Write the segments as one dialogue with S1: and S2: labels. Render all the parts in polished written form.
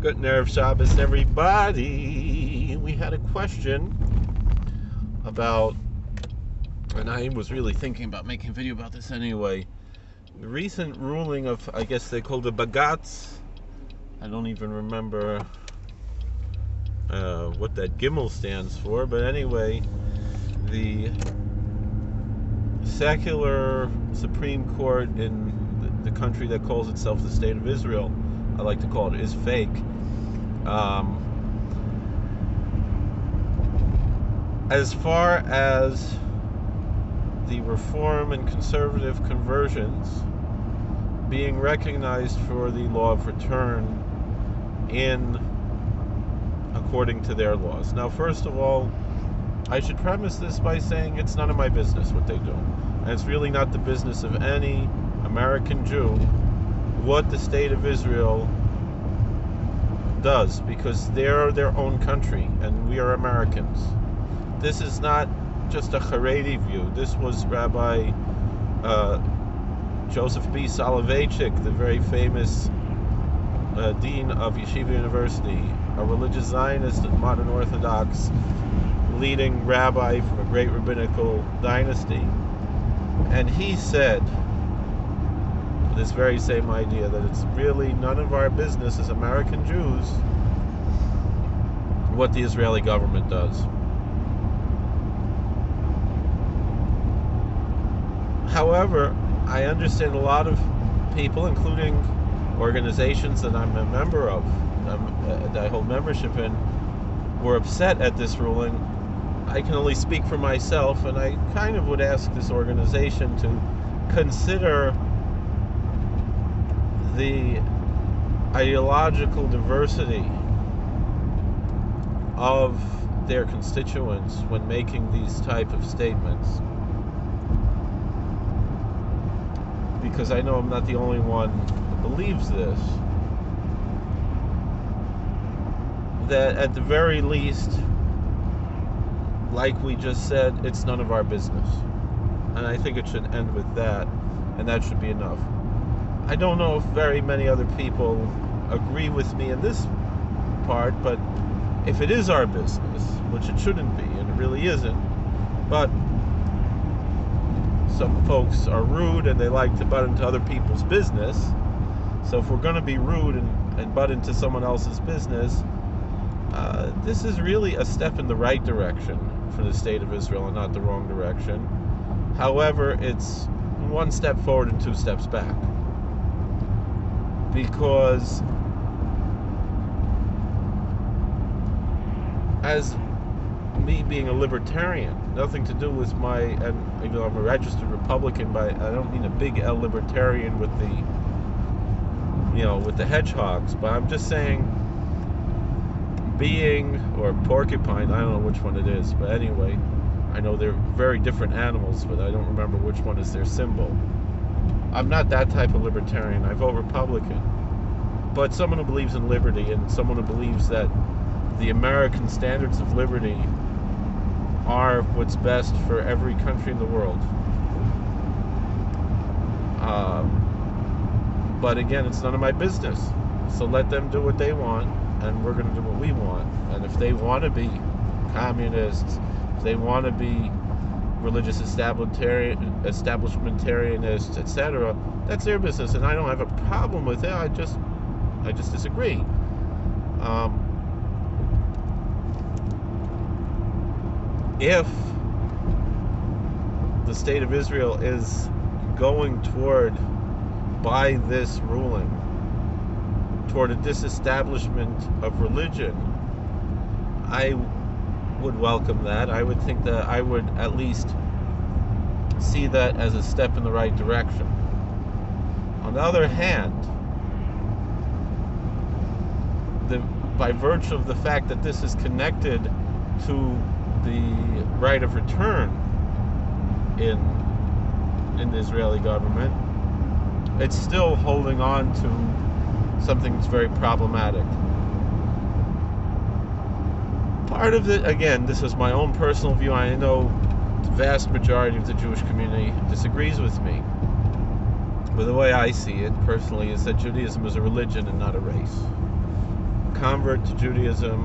S1: Good Erev Shabbos, everybody. We had a question about, and I was really thinking about making a video about this anyway. The recent ruling of, I guess they called it Bagatz. I don't even remember what that Gimel stands for, but anyway, the secular Supreme Court in the country that calls itself the State of Israel, I like to call it, is fake. As far as the reform and conservative conversions being recognized for the law of return according to their laws. Now, first of all, I should premise this by saying it's none of my business what they do. And it's really not the business of any American Jew what the State of Israel does, because they're their own country and we are Americans. This is not just a Haredi view. This was Rabbi Joseph B. Soloveitchik, the very famous dean of Yeshiva University, a religious Zionist and modern Orthodox leading rabbi from a great rabbinical dynasty. And he said this very same idea, that it's really none of our business as American Jews what the Israeli government does. However, I understand a lot of people, including organizations that I'm a member of, that I hold membership in, were upset at this ruling. I can only speak for myself, and I kind of would ask this organization to consider the ideological diversity of their constituents when making these type of statements. Because I know I'm not the only one who believes this. That at the very least, like we just said, it's none of our business. And I think it should end with that, and that should be enough. I don't know if very many other people agree with me in this part, but if it is our business, which it shouldn't be, and it really isn't, but some folks are rude and they like to butt into other people's business, so if we're going to be rude and butt into someone else's business, this is really a step in the right direction for the State of Israel and not the wrong direction. However, it's one step forward and two steps back. Because as me being a libertarian, nothing to do with and I'm a registered Republican, but I don't mean a big L libertarian with the hedgehogs, but I'm just saying or porcupine, I don't know which one it is, but anyway, I know they're very different animals, but I don't remember which one is their symbol. I'm not that type of libertarian. I vote Republican. But someone who believes in liberty and someone who believes that the American standards of liberty are what's best for every country in the world. But again, it's none of my business. So let them do what they want, and we're going to do what we want. And if they want to be communists, if they want to be religious establishmentarianists, etc., that's their business, and I don't have a problem with it. I just disagree. If the State of Israel is going by this ruling, toward a disestablishment of religion, I would welcome that. I would think that I would at least see that as a step in the right direction. On the other hand, by virtue of the fact that this is connected to the right of return in the Israeli government, it's still holding on to something that's very problematic. Part of it, again, this is my own personal view. I know the vast majority of the Jewish community disagrees with me. But the way I see it personally is that Judaism is a religion and not a race. convert to Judaism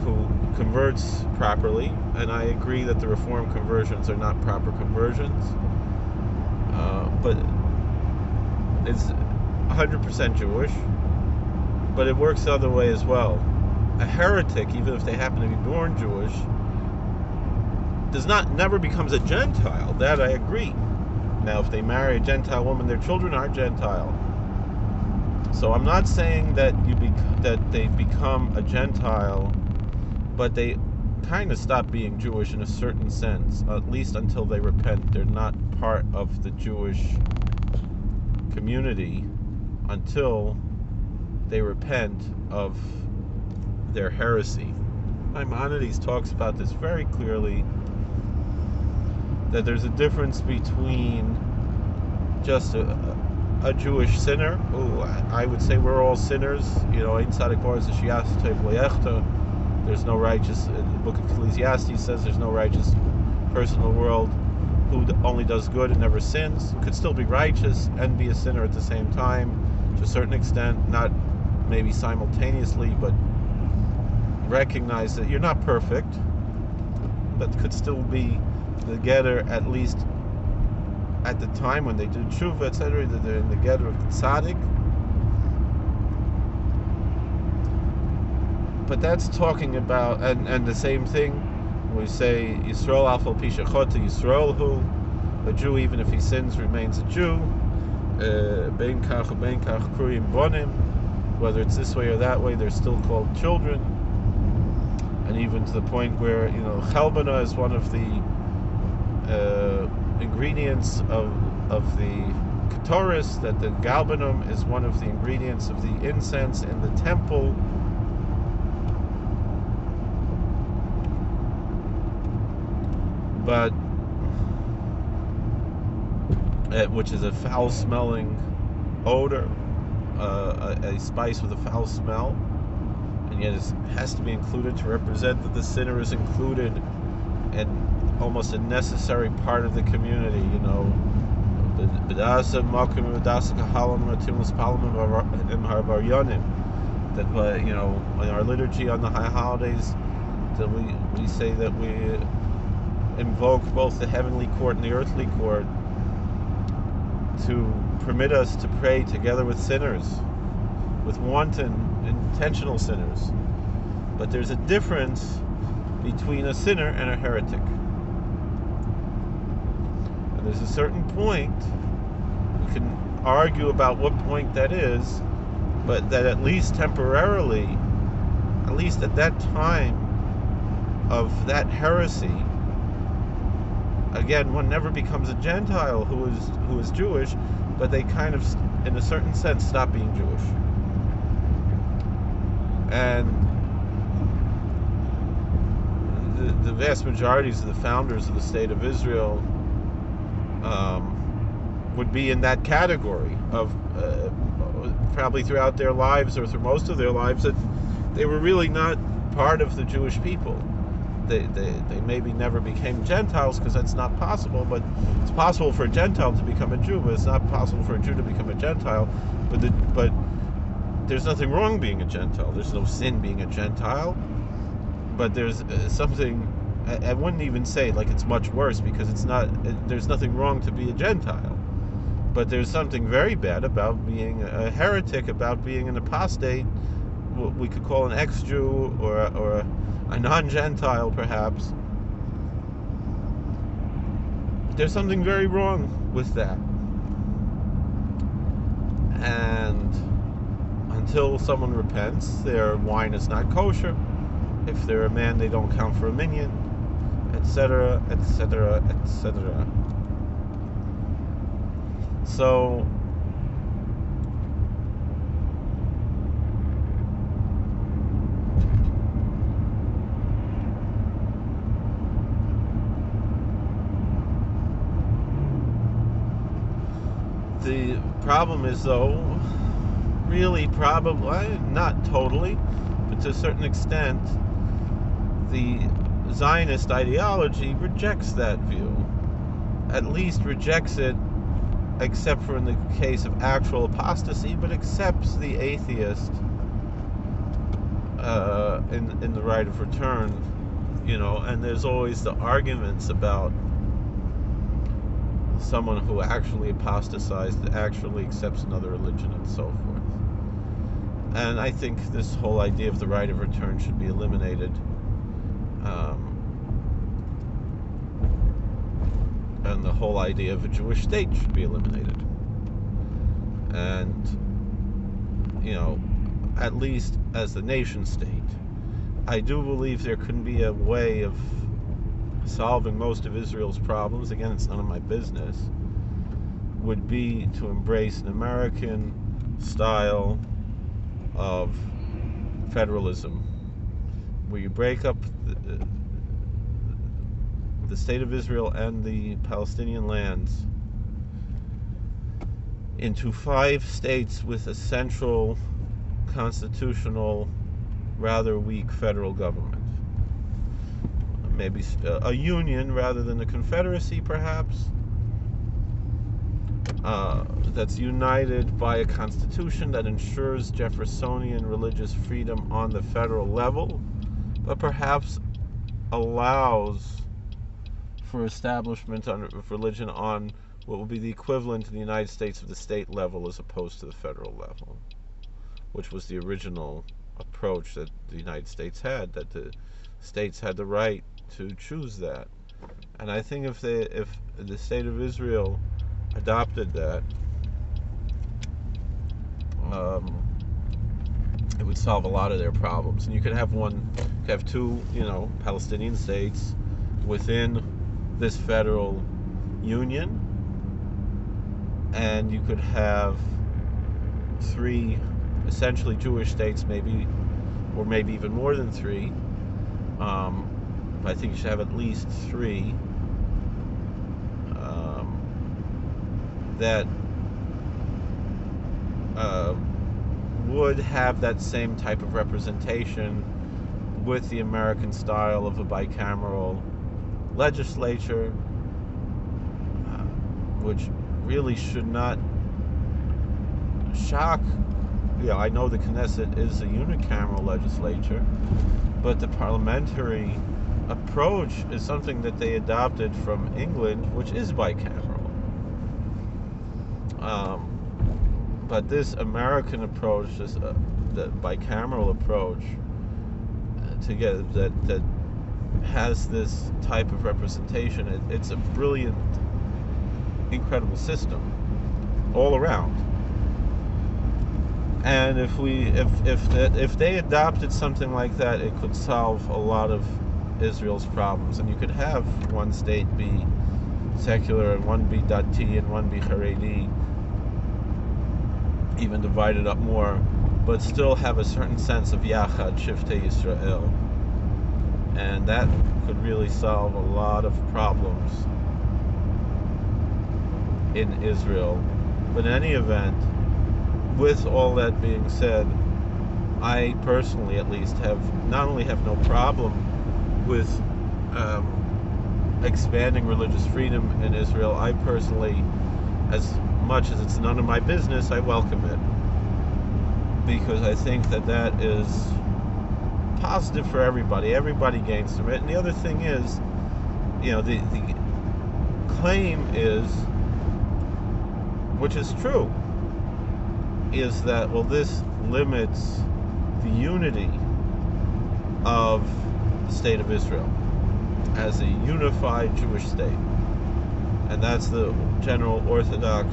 S1: who converts properly, and I agree that the Reform conversions are not proper conversions, but is 100% Jewish, but it works the other way as well. A heretic, even if they happen to be born Jewish, never becomes a Gentile. That I agree. Now, if they marry a Gentile woman, their children are Gentile. So I'm not saying that they become a Gentile, but they kind of stop being Jewish in a certain sense, at least until they repent. They're not part of the Jewish community until they repent of their heresy. Maimonides talks about this very clearly, that there's a difference between just a Jewish sinner, who I would say we're all sinners, there's no righteous, the book of Ecclesiastes says there's no righteous person in the world who only does good and never sins, could still be righteous and be a sinner at the same time, to a certain extent, not maybe simultaneously, but recognize that you're not perfect, but could still be the getter, at least at the time when they do tshuva, etc., that they're in the getter of the tzaddik. But that's talking about, and the same thing, we say Yisrael afal pi shechota Yisrael hu, a Jew even if he sins remains a Jew. Ben kach kruyim bonim, whether it's this way or that way, they're still called children. And even to the point where chelbana is one of the ingredients of the Ketores, that the galbanum is one of the ingredients of the incense in the temple. But which is a foul-smelling odor, a spice with a foul smell, and yet it has to be included to represent that the sinner is included and almost a necessary part of the community. That in our liturgy on the high holidays, that we say that we invoke both the heavenly court and the earthly court to permit us to pray together with sinners, with wanton, intentional sinners. But there's a difference between a sinner and a heretic. And there's a certain point, we can argue about what point that is, but that at least temporarily, at least at that time of that heresy, again, one never becomes a Gentile who is Jewish, but they kind of, in a certain sense, stop being Jewish. And the vast majorities of the founders of the State of Israel would be in that category of probably throughout their lives, or through most of their lives, that they were really not part of the Jewish people. They maybe never became Gentiles, because that's not possible, but it's possible for a Gentile to become a Jew, but it's not possible for a Jew to become a Gentile. But there's nothing wrong being a Gentile. There's no sin being a Gentile. But there's something, I wouldn't even say like it's much worse, because there's nothing wrong to be a Gentile. But there's something very bad about being a heretic, about being an apostate, what we could call an ex-Jew, or a non-Gentile perhaps. There's something very wrong with that. And until someone repents, their wine is not kosher. If they're a man, they don't count for a minyan, etc., etc., etc. So the problem is, though, really probably, not totally, but to a certain extent, the Zionist ideology rejects that view. At least rejects it, except for in the case of actual apostasy, but accepts the atheist in the right of return, and there's always the arguments about someone who actually apostatized, actually accepts another religion, and so forth. And I think this whole idea of the right of return should be eliminated. And the whole idea of a Jewish state should be eliminated. And, at least as the nation state, I do believe there can be a way of solving most of Israel's problems. Again, it's none of my business. Would be to embrace an American style of federalism, where you break up the state of Israel and the Palestinian lands into 5 states with a central, constitutional, rather weak federal government. Maybe a union rather than a confederacy, perhaps, that's united by a constitution that ensures Jeffersonian religious freedom on the federal level, but perhaps allows for establishment of religion on what would be the equivalent in the United States of the state level as opposed to the federal level, which was the original approach that the United States had, that the states had the right to choose that. And I think if the state of Israel adopted that, it would solve a lot of their problems. And you could have two, Palestinian states within this federal union, and you could have 3 essentially Jewish states, maybe even more than 3. I think you should have at least 3 that would have that same type of representation with the American style of a bicameral legislature, which really should not shock. I know the Knesset is a unicameral legislature, but the parliamentary approach is something that they adopted from England, which is bicameral. But this American approach, the bicameral approach, that has this type of representation, it's a brilliant, incredible system all around. And if they adopted something like that, it could solve a lot of Israel's problems. And you could have one state be secular and one be Dati and one be Haredi, even divided up more, but still have a certain sense of Yachad, Shiftei Yisrael. And that could really solve a lot of problems in Israel. But in any event, with all that being said, I personally, at least, not only have no problem with expanding religious freedom in Israel, I personally, as much as it's none of my business, I welcome it, because I think that is positive for everybody. Everybody gains from it. And the other thing is, the claim is, which is true, is that, this limits the unity of the state of Israel as a unified Jewish state. And that's the general Orthodox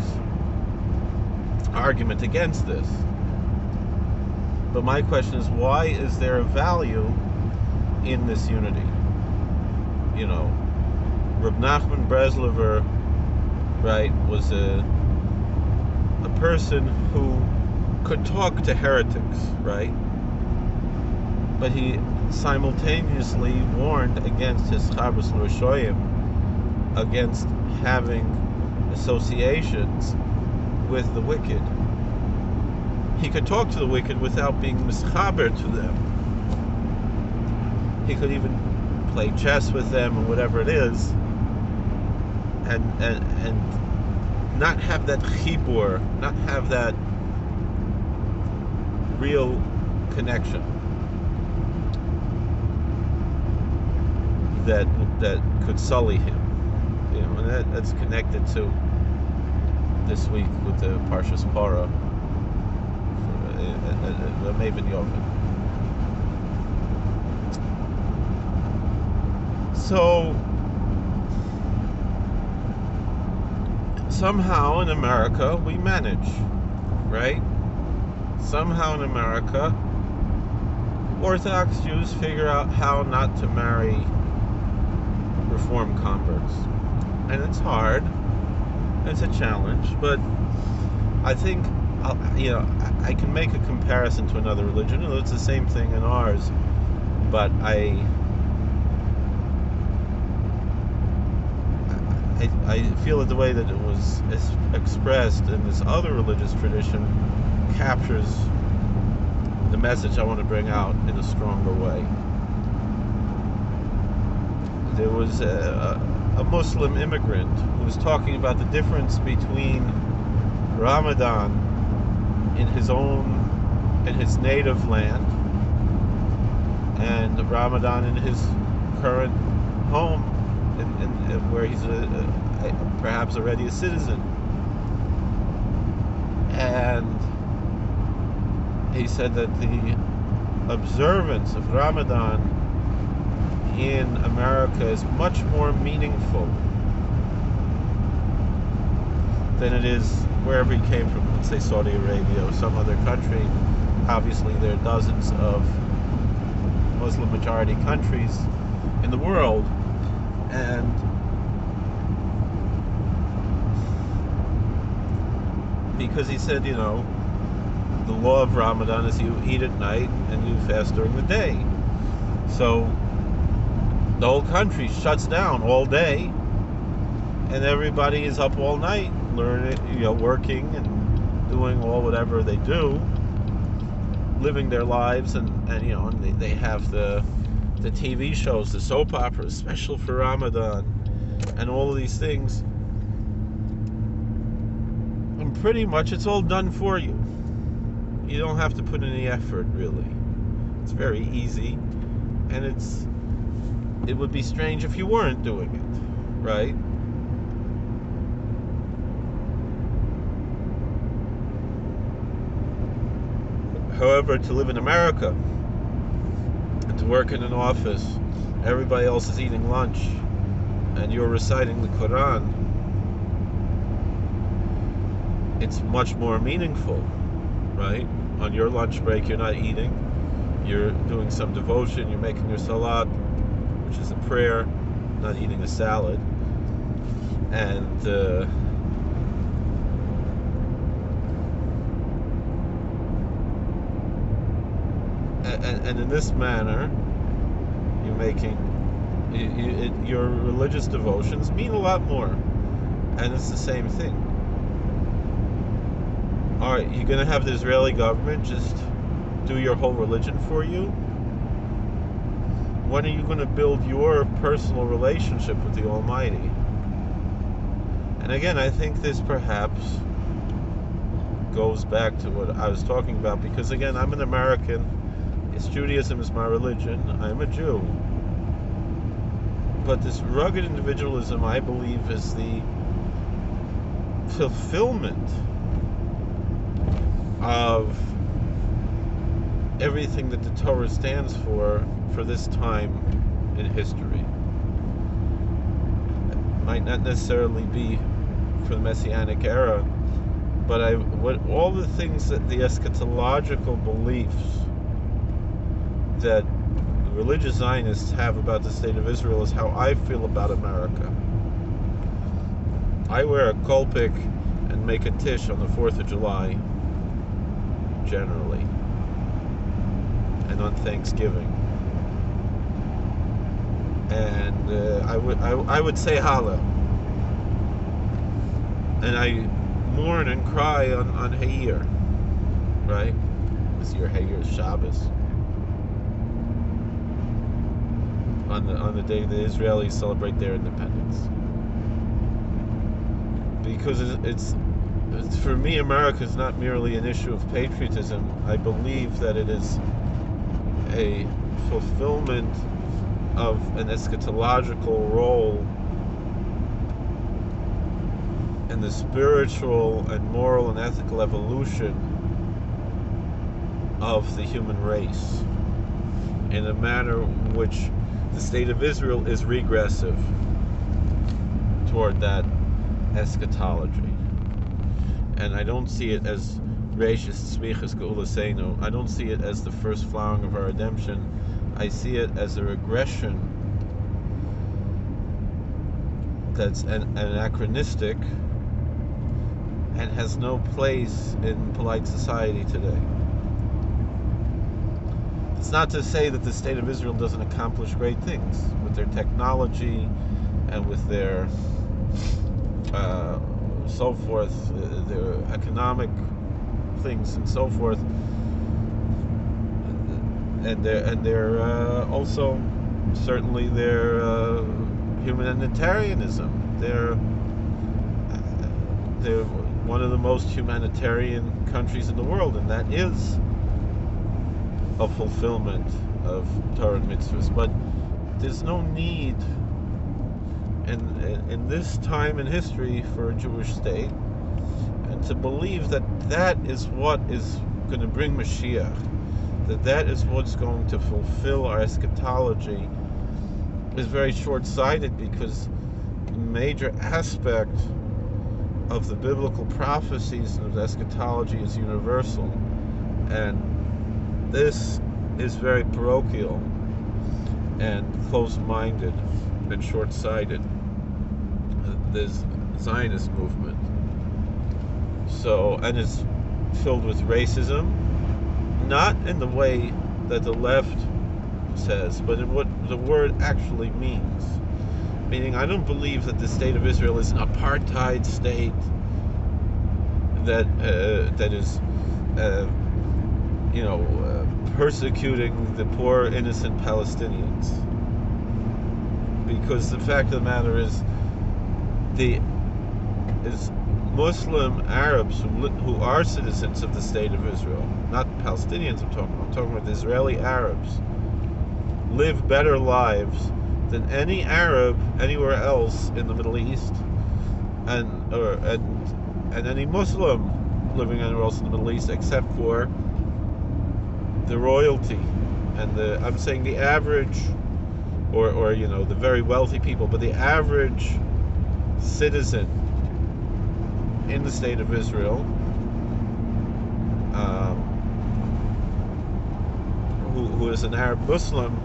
S1: argument against this. But my question is, why is there a value in this unity? Reb Nachman Breslover, right, was a person who could talk to heretics, right? But he simultaneously warned against his Chabas L'Rishoyim, against having associations with the wicked. He could talk to the wicked without being mischaber to them. He could even play chess with them or whatever it is, and not have that chibur, not have that real connection. that could sully him. And that's connected to this week with the Parshas Parah, the Maven Yovan. So somehow in America we manage, right? Somehow in America, Orthodox Jews figure out how not to marry Reform converts. And it's hard. It's a challenge, but I think, I can make a comparison to another religion. It's the same thing in ours, but I feel that the way that it was expressed in this other religious tradition captures the message I want to bring out in a stronger way. There was a Muslim immigrant who was talking about the difference between Ramadan in his native land and Ramadan in his current home, where he's perhaps already a citizen. And he said that the observance of Ramadan in America is much more meaningful than it is wherever he came from, let's say Saudi Arabia or some other country. Obviously, there are dozens of Muslim majority countries in the world, and because he said, the law of Ramadan is you eat at night and you fast during the day. So the whole country shuts down all day, and everybody is up all night learning, working and doing whatever they do, living their lives, and they have the TV shows, the soap operas, special for Ramadan, and all of these things. And pretty much it's all done for you. You don't have to put any effort, really. It's very easy, and it would be strange if you weren't doing it, right? However, to live in America and to work in an office, everybody else is eating lunch and you're reciting the Quran, it's much more meaningful, right? On your lunch break, you're not eating, you're doing some devotion, you're making your salat, which is a prayer, not eating a salad, and in this manner, you're making your religious devotions mean a lot more, and it's the same thing. All right, you're going to have the Israeli government just do your whole religion for you? When are you going to build your personal relationship with the Almighty? And again, I think this perhaps goes back to what I was talking about, because again, I'm an American. Judaism is my religion. I'm a Jew. But this rugged individualism, I believe, is the fulfillment of everything that the Torah stands for this time in history. It might not necessarily be for the Messianic era, but all the things that the eschatological beliefs that the religious Zionists have about the state of Israel is how I feel about America. I wear a kolpik and make a tish on the 4th of July, generally, and on Thanksgiving. And I would say Hallel. And I mourn and cry on Hayir, right? This year Hayir is Shabbos. On the day the Israelis celebrate their independence. Because it's for me, America is not merely an issue of patriotism. I believe that it is a fulfillment of an eschatological role in the spiritual and moral and ethical evolution of the human race in a manner in which the state of Israel is regressive toward that eschatology. And I don't see it as Reishis Tzmichas Geulasenu. I don't see it as the first flowering of our redemption. I see it as a regression that's anachronistic and has no place in polite society today. It's not to say that the state of Israel doesn't accomplish great things with their technology and with their so forth, their economic things and so forth, and their also certainly their humanitarianism. They're one of the most humanitarian countries in the world, and that is a fulfillment of Torah and mitzvahs. But there's no need in this time in history for a Jewish state, and to believe that that is what is going to bring Mashiach, that is what's going to fulfill our eschatology, is very short-sighted, because a major aspect of the biblical prophecies and of the eschatology is universal, and this is very parochial and close-minded and short-sighted, this Zionist movement. So, and it's filled with racism, not in the way that the left says, but in what the word actually means. Meaning, I don't believe that the state of Israel is an apartheid state that is, persecuting the poor innocent Palestinians. Because the fact of the matter is, Muslim Arabs who are citizens of the state of Israel, not Palestinians I'm talking about Israeli Arabs, live better lives than any Arab anywhere else in the Middle East, and any Muslim living anywhere else in the Middle East, except for the royalty and I'm saying the average, or the very wealthy people, but the average citizen in the state of Israel, who is an Arab Muslim,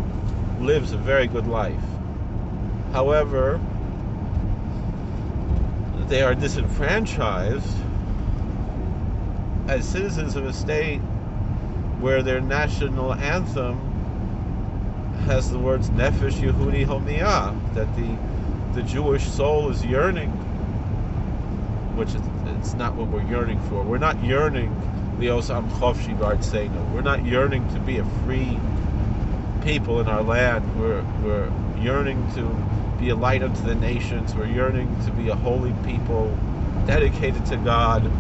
S1: lives a very good life. However, they are disenfranchised as citizens of a state where their national anthem has the words Nefesh Yehudi Homiyah, that the Jewish soul is yearning, which it's not what we're yearning for. We're not yearning Liosam Chofshi B'Artseinu. We're not yearning to be a free people in our land. We're yearning to be a light unto the nations. We're yearning to be a holy people dedicated to God,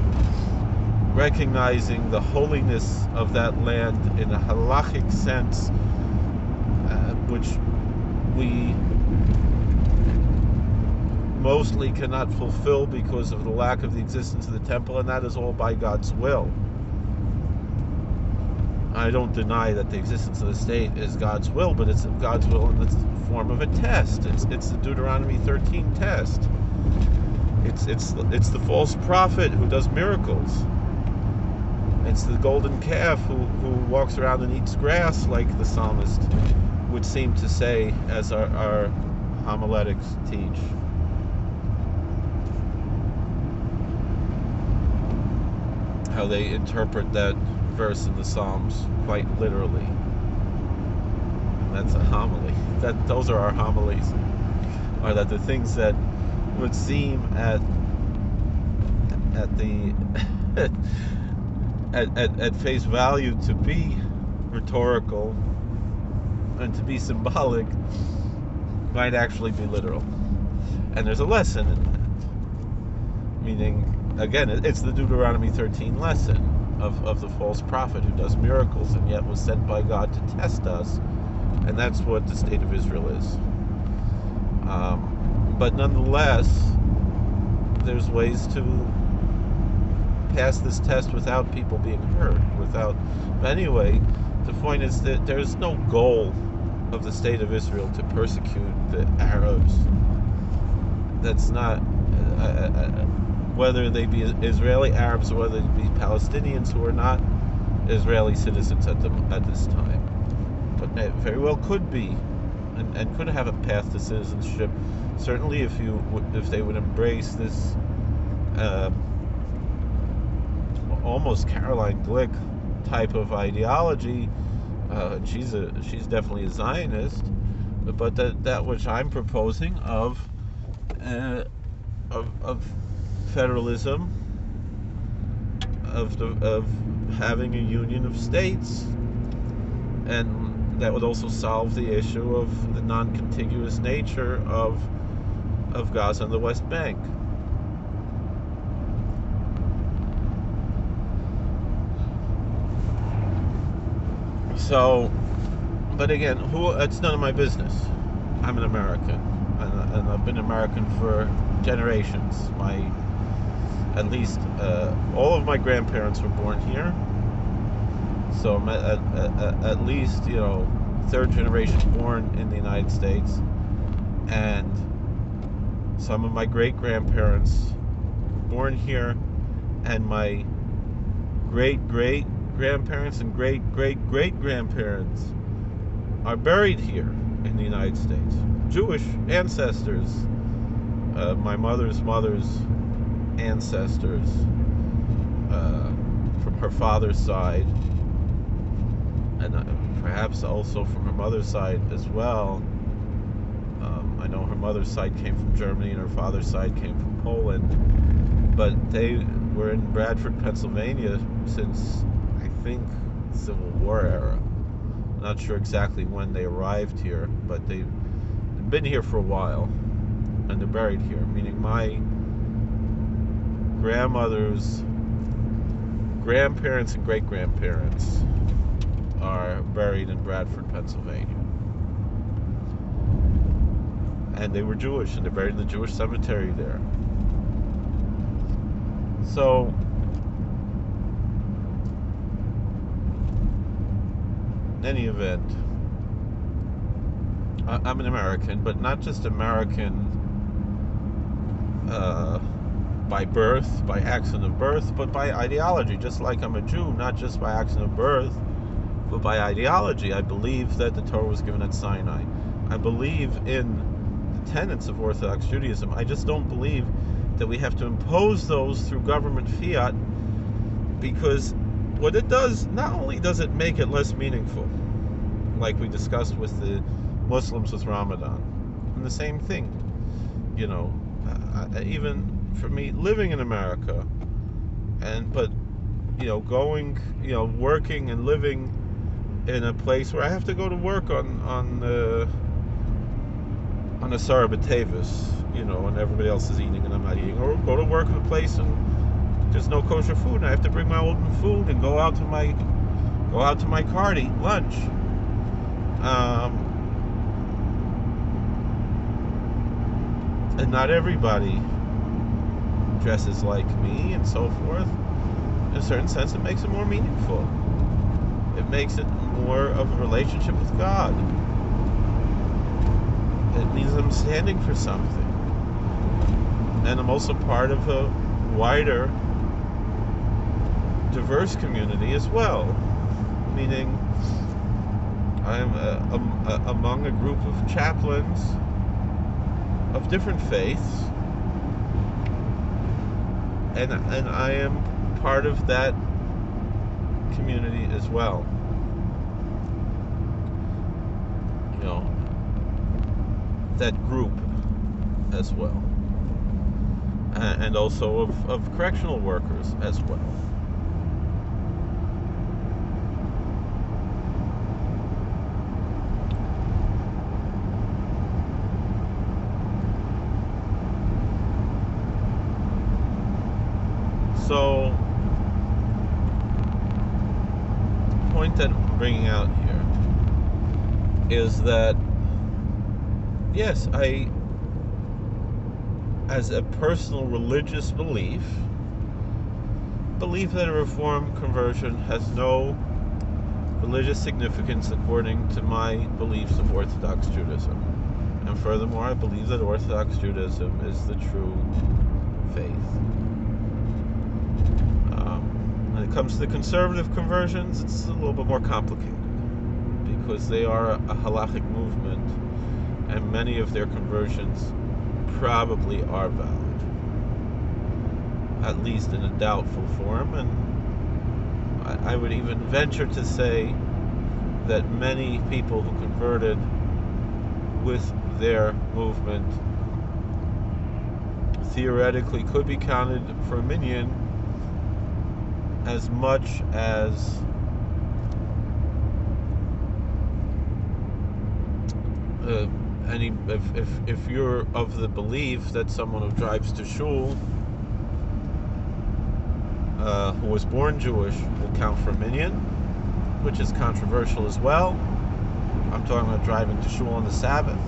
S1: recognizing the holiness of that land in a halachic sense, which we mostly cannot fulfill because of the lack of the existence of the temple, and that is all by God's will. I don't deny that the existence of the state is God's will, but it's God's will in the form of a test. It's the Deuteronomy 13 test. It's the false prophet who does miracles. It's the golden calf who walks around and eats grass, like the psalmist would seem to say, as our homiletics teach. How they interpret that verse in the Psalms quite literally. And that's a homily. Those are our homilies. Are that the things that would seem at the at face value to be rhetorical and to be symbolic might actually be literal. And there's a lesson in that. Meaning, again, it's the Deuteronomy 13 lesson of the false prophet who does miracles and yet was sent by God to test us And that's what the state of Israel is. But nonetheless, there's ways to pass this test without people being hurt. But anyway, the point is that there's no goal of the state of Israel to persecute the Arabs. That's not, whether they be Israeli Arabs or whether they be Palestinians who are not Israeli citizens at this time. But it very well could be, and could have a path to citizenship. Certainly, if they would embrace this almost Caroline Glick type of ideology, she's definitely a Zionist. But that which I'm proposing of federalism, of having a union of states, and that would also solve the issue of the non-contiguous nature of Gaza and the West Bank. So, but again, it's none of my business. I'm an American, and I've been American for generations. At least all of my grandparents were born here, so I'm at least third generation born in the United States, and some of my great grandparents born here, and my great grandparents and great grandparents are buried here in the United States. Jewish ancestors, my mother's ancestors, from her father's side, and perhaps also from her mother's side as well. I know her mother's side came from Germany and her father's side came from Poland, but they were in Bradford, Pennsylvania since, I think, Civil War era. I'm not sure exactly when they arrived here, but they've been here for a while, and they're buried here, meaning my grandmother's grandparents and great-grandparents are buried in Bradford, Pennsylvania. And they were Jewish, and they're buried in the Jewish cemetery there. So, in any event, I'm an American, but not just American by birth, by accident of birth, but by ideology. Just like I'm a Jew, not just by accident of birth, but by ideology. I believe that the Torah was given at Sinai. I believe in the tenets of Orthodox Judaism. I just don't believe that we have to impose those through government fiat, because what it does, not only does it make it less meaningful, like we discussed with the Muslims with Ramadan, and the same thing, even for me living in America, but going, working and living in a place where I have to go to work on a Asara B'Tevis, and everybody else is eating and I'm not eating, or go to work in a place and there's no kosher food and I have to bring my own food and go out to my car to eat lunch. And not everybody dresses like me and so forth. In a certain sense, it makes it more meaningful. It makes it more of a relationship with God. It means I'm standing for something. And I'm also part of a wider, diverse community as well. Meaning, I'm among a group of chaplains of different faiths, and I am part of that community as well. That group as well, and also of correctional workers as well. So, the point that I'm bringing out here is that, yes, as a personal religious belief, believe that a Reform conversion has no religious significance according to my beliefs of Orthodox Judaism. And furthermore, I believe that Orthodox Judaism is the true faith. When it comes to the conservative conversions, it's a little bit more complicated because they are a halachic movement, and many of their conversions probably are valid, at least in a doubtful form. And I would even venture to say that many people who converted with their movement theoretically could be counted for a minyan as much as if you're of the belief that someone who drives to shul who was born Jewish will count for a minyan, which is controversial as well. I'm talking about driving to shul on the Sabbath.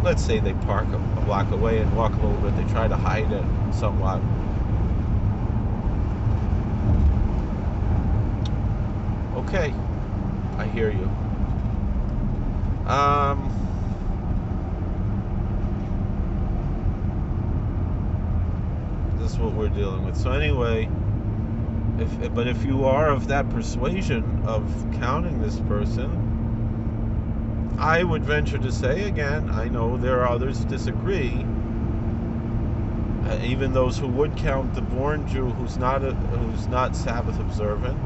S1: Let's say they park a block away and walk a little bit. They try to hide it somewhat. Okay, I hear you. This is what we're dealing with. So anyway, if you are of that persuasion of counting this person, I would venture to say, again, I know there are others who disagree. Even those who would count the born Jew who's not Sabbath observant,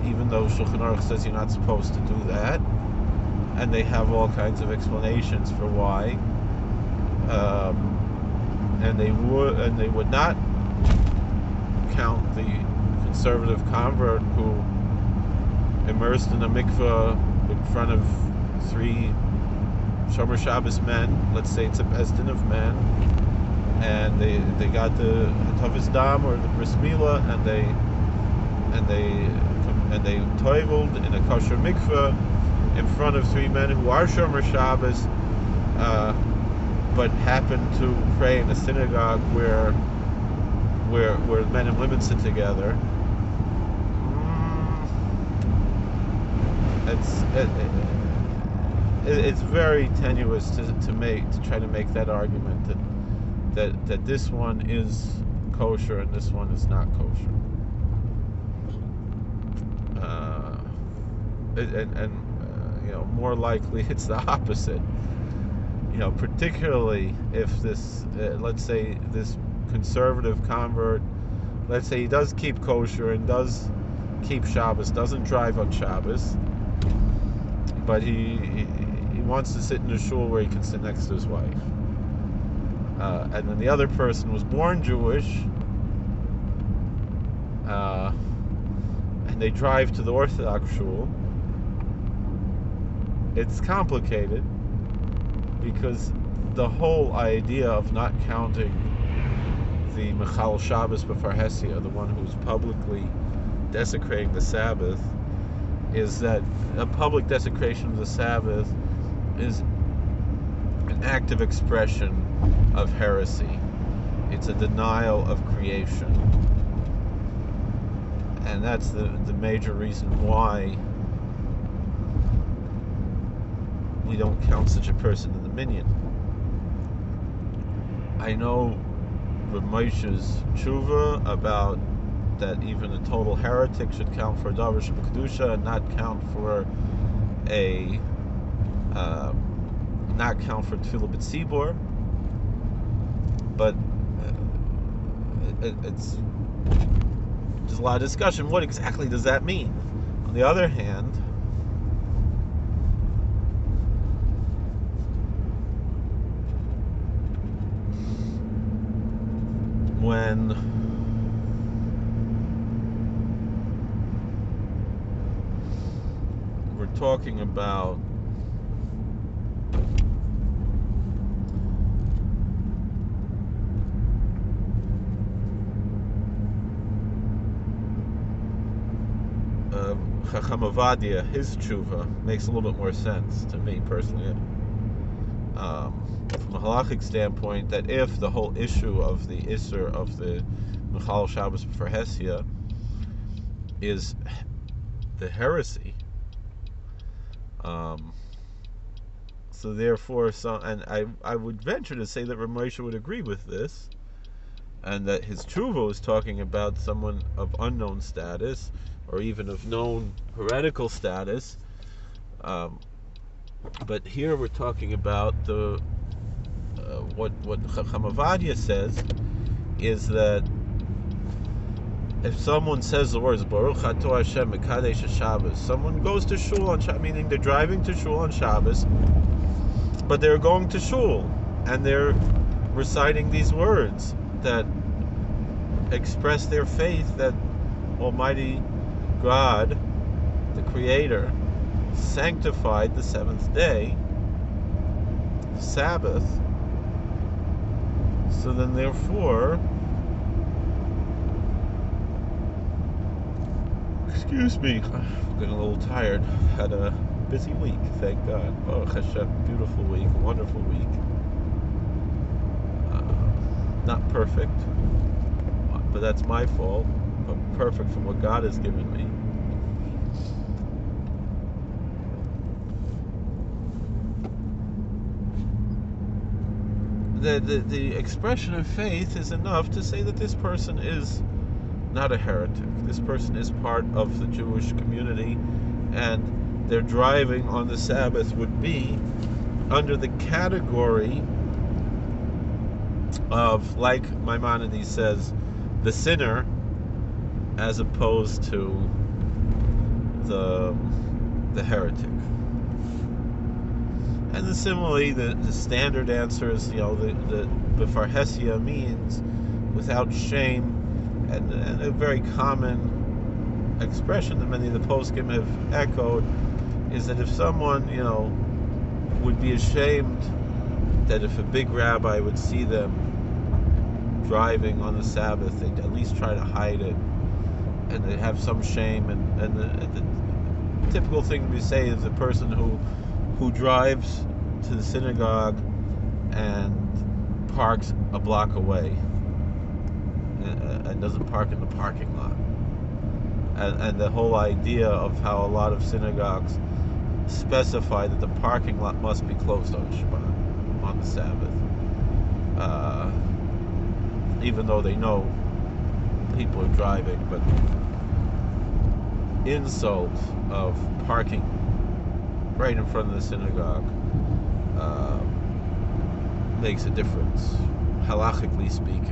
S1: even though Shulchan Aruch says you're not supposed to do that, and they have all kinds of explanations for why, and they would not count the conservative convert who immersed in a mikveh in front of 3 Shomer Shabbos men. Let's say it's a Bezdin of men, and they got the Hatavis Dam or the Bris Milah, and they toiveled in a kosher mikveh in front of 3 men who are Shomer Shabbos, but happen to pray in a synagogue where men and women sit together. It's very tenuous to try to make that argument that this one is kosher and this one is not kosher. More likely it's the opposite. Particularly if this, let's say, this conservative convert, let's say he does keep kosher and does keep Shabbos, doesn't drive on Shabbos, but he wants to sit in a shul where he can sit next to his wife. And then the other person was born Jewish, and they drive to the Orthodox shul. It's complicated because the whole idea of not counting the Mechal Shabbos B'Farhesia, the one who's publicly desecrating the Sabbath, is that a public desecration of the Sabbath is an active expression of heresy. It's a denial of creation. And that's the major reason why we don't count such a person in the minyan. I know Reb Moshe's tshuva about that even a total heretic should count for a davar shebekdusha and not count for tefillah b'tzibor. But there's a lot of discussion. What exactly does that mean? On the other hand, when we're talking about Chacham Ovadia, his tshuva, makes a little bit more sense to me personally. From a halachic standpoint, that if the whole issue of the Isser of the Mechal Shabbos for Hesia is the heresy, so therefore, and I would venture to say that Rav Moshe would agree with this, and that his tshuva is talking about someone of unknown status, or even of known heretical status. But here we're talking about the what Chacham Ovadia says is that if someone says the words Baruch Atah Hashem Mekadesh Shabbos, someone goes to shul on Shabbos, meaning they're driving to shul on Shabbos, but they're going to shul and they're reciting these words that express their faith that Almighty God, the Creator, sanctified the seventh day, the Sabbath. So then, therefore, excuse me, I'm getting a little tired. Had a busy week, thank God. Baruch Hashem, beautiful week, wonderful week. Not perfect, but that's my fault. But perfect from what God has given me. The expression of faith is enough to say that this person is not a heretic. This person is part of the Jewish community, and their driving on the Sabbath would be under the category of, like Maimonides says, the sinner, as opposed to the heretic. And then similarly, the standard answer is, the B'farhesia means without shame, and a very common expression that many of the poskim have echoed is that if someone, would be ashamed that if a big rabbi would see them driving on the Sabbath, they'd at least try to hide it, and they'd have some shame. And the typical thing we say is the person who drives to the synagogue and parks a block away and doesn't park in the parking lot. And the whole idea of how a lot of synagogues specify that the parking lot must be closed on Shabbat, on the Sabbath, even though they know people are driving. But insult of parking right in front of the synagogue makes a difference, halachically speaking.